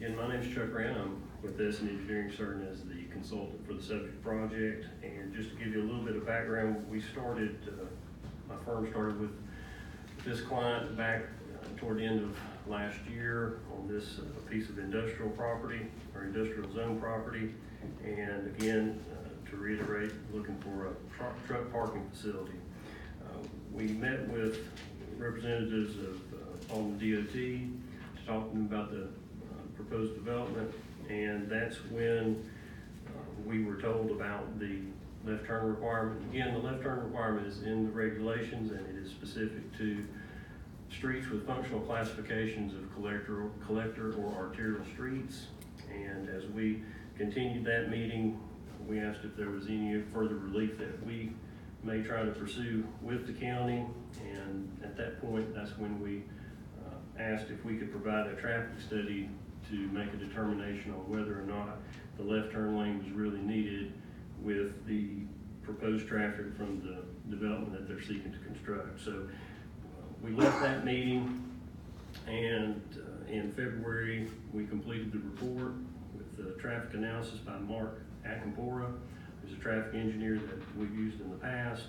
Again, my name is Chuck Rand. I'm with S&E Engineering, serving as the consultant for the subject project. And just to give you a little bit of background, we started, my firm started with this client back toward the end of last year on this piece of industrial property, or industrial zone property. And again, to reiterate, looking for a truck parking facility. We met with representatives of Paulding DOT to talk to them about the proposed development, and that's when we were told about the left turn requirement. Again, the left turn requirement is in the regulations, and it is specific to streets with functional classifications of collector or arterial streets. And as we continued that meeting, we asked if there was any further relief that we may try to pursue with the county. And at that point, that's when we asked if we could provide a traffic study to make a determination on whether or not the left turn lane was really needed with the proposed traffic from the development that they're seeking to construct. So we left that meeting, and in February we completed the report with the traffic analysis by Mark Akampora, who's a traffic engineer that we've used in the past,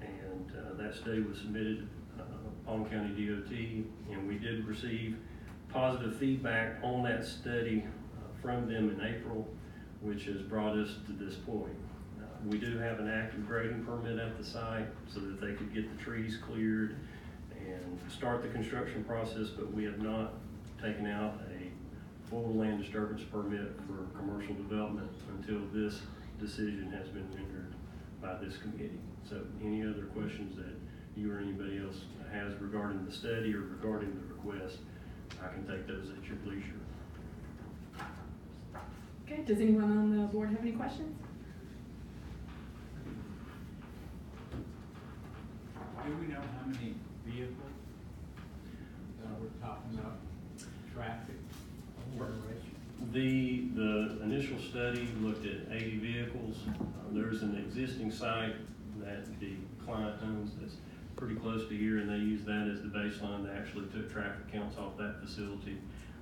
and that study was submitted Paulding County DOT, and we did receive positive feedback on that study from them in April, which has brought us to this point. We do have an active grading permit at the site so that they could get the trees cleared and start the construction process, but we have not taken out a full land disturbance permit for commercial development until this decision has been rendered by this committee. So any other questions that you or anybody else has regarding the study or regarding the request, I can take those at your leisure. Okay, does anyone on the board have any questions? Do we know how many vehicles we're talking about, traffic generation? The initial study looked at 80 vehicles. There's an existing site that the client owns that's pretty close to here, and they use that as the baseline. They actually took traffic counts off that facility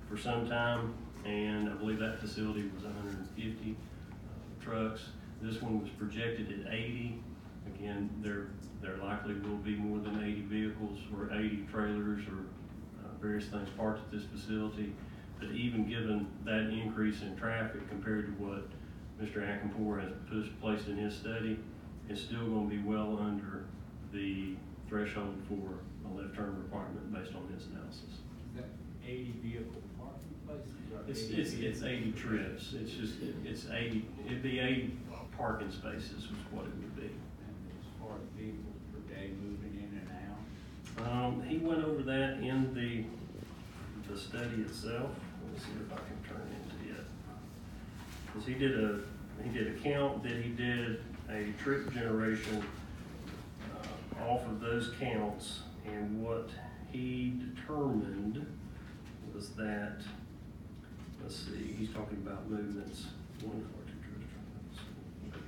for some time, and I believe that facility was 150 trucks. This one was projected at 80. Again, there likely will be more than 80 vehicles or 80 trailers or various things parked at this facility. But even given that increase in traffic compared to what Mr. Akampora has placed in his study, it's still going to be well under the threshold for a left turn requirement based on his analysis. Is that 80 vehicle parking places? It's 80 trips. It's just, it's 80, it'd be 80 parking spaces is what it would be. And as far as vehicles per day moving in and out? He went over that in the study itself. Let me see if I can turn into it. Because he did a count that he did a trip generation off of those counts, and what he determined was that, let's see, he's talking about movements. One car, two trucks.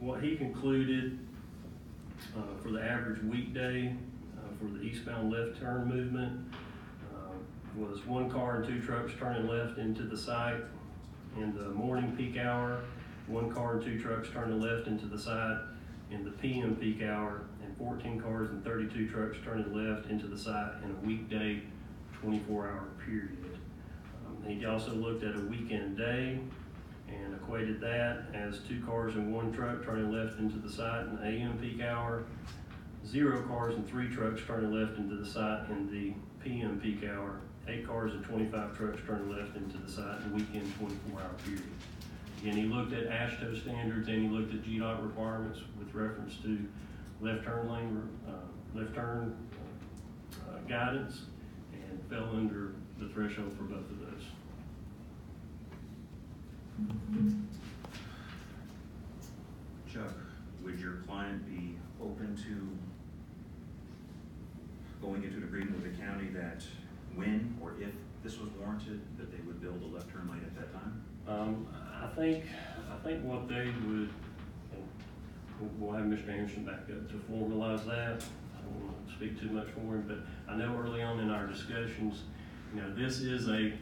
What he concluded for the average weekday for the eastbound left turn movement was 1 car and 2 trucks turning left into the site in the morning peak hour, 1 car and 2 trucks turning left into the site in the PM peak hour, and 14 cars and 32 trucks turning left into the site in a weekday 24-hour period. He also looked at a weekend day and equated that as 2 cars and 1 truck turning left into the site in the AM peak hour, 0 cars and 3 trucks turning left into the site in the PM peak hour, 8 cars and 25 trucks turning left into the site in the weekend 24-hour period. Again, he looked at AASHTO standards, and he looked at GDOT requirements with reference to left turn lane, guidance, and fell under the threshold for both of those. Chuck, would your client be open to going into an agreement with the county that when or if this was warranted, that they would build a left turn lane at that time? I think what they would, and we'll have Mr. Anderson back up to formalize that. I don't want to speak too much for him, but I know early on in our discussions, Now, this is a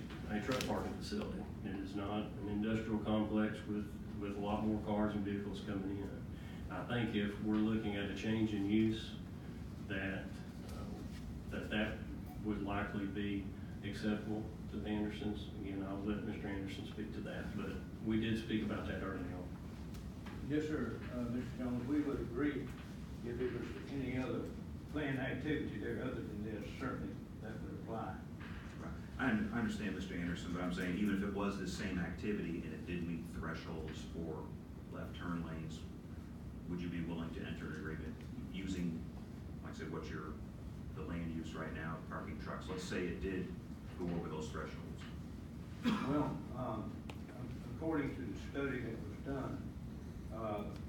truck parking facility. It is not an industrial complex with a lot more cars and vehicles coming in. I think if we're looking at a change in use, that would likely be acceptable to the Andersons. Again, I'll let Mr. Anderson speak to that, but we did speak about that early on. Yes, sir, Mr. Jones, we would agree if it was any other planned activity there other than this, certainly that would apply. I understand, Mr. Anderson, but I'm saying even if it was the same activity and it did meet thresholds for left turn lanes, would you be willing to enter an agreement using, like I said, what's the land use right now, parking trucks? Let's say it did go over those thresholds. Well, according to the study that was done,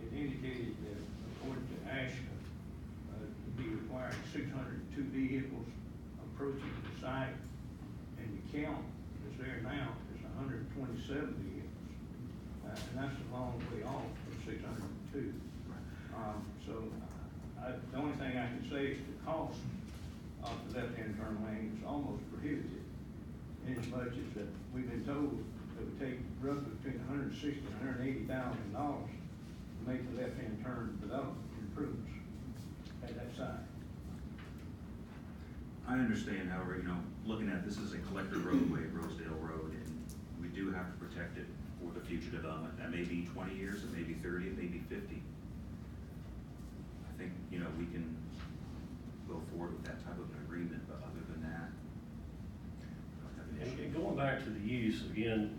it indicated that according to ASHA, to be requiring 602 vehicles approaching the site, and the count that's there now is 127 vehicles. And that's a long way off from 602. The only thing I can say is the cost of the left-hand turn lane is almost prohibitive. In as much as that we've been told it would take roughly between $160,000 and $180,000 to make the left-hand turn development improvements at that site. I understand, however, looking at this as a collector roadway, Rosedale Road, and we do have to protect it for the future development. That may be 20 years, it may be 30, it may be 50. I think, we can go forward with that type of an agreement, but other than that, I don't have an issue. And going back to the use, again,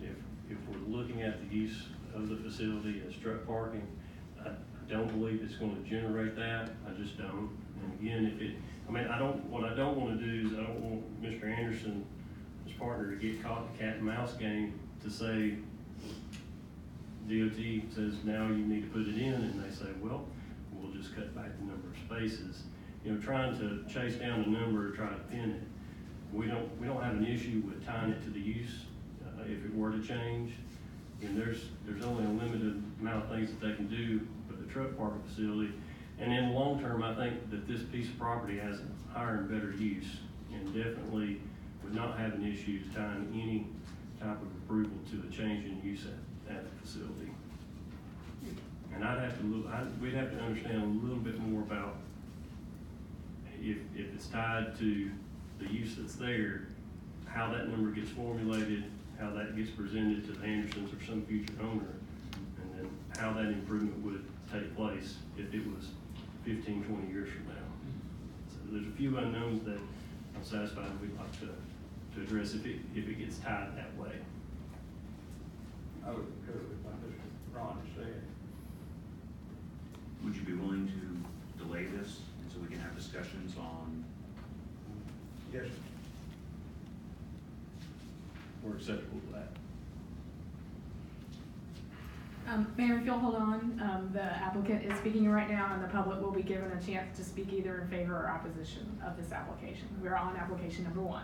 if we're looking at the use of the facility as truck parking, I don't believe it's going to generate that. I just don't. And again, what I don't want to do is I don't want Mr. Anderson, his partner, to get caught in the cat and mouse game to say, DOT says now you need to put it in, and they say, well, we'll just cut back the number of spaces. Trying to chase down the number or try to pin it. We don't have an issue with tying it to the use if it were to change. And there's only a limited amount of things that they can do with the truck parking facility. And in the long term, I think that this piece of property has a higher and better use, and definitely would not have an issue tying any type of approval to a change in use at the facility. And we'd have to understand a little bit more about if it's tied to the use that's there, how that number gets formulated, how that gets presented to the Andersons or some future owner, and then how that improvement would take place if it was 15, 20 years from now. So there's a few unknowns that I'm satisfied we'd like to address if it gets tied that way. I would concur with what Mr. Ron said. Would you be willing to delay this and so we can have discussions on? Yes. We're acceptable to that. Mayor, if you'll hold on, the applicant is speaking right now, and the public will be given a chance to speak either in favor or opposition of this application. We're on application number 1.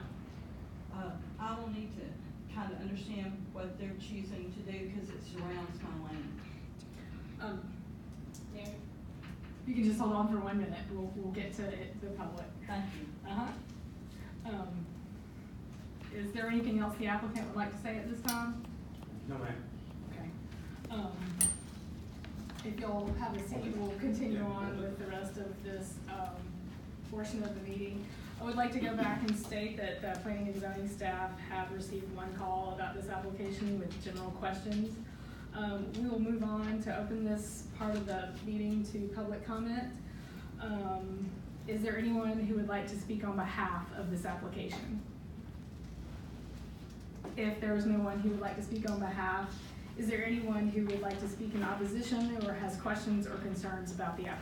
I will need to kind of understand what they're choosing to do because it surrounds my lane. Mayor, you can just hold on for 1 minute. We'll get to the public. Thank you. Is there anything else the applicant would like to say at this time? No, ma'am. Okay. If you'll have a seat, we'll continue on with the rest of this portion of the meeting. I would like to go back and state that the planning and zoning staff have received 1 call about this application with general questions. We will move on to open this part of the meeting to public comment. Is there anyone who would like to speak on behalf of this application? If there is no one who would like to speak on behalf, is there anyone who would like to speak in opposition or has questions or concerns about the application?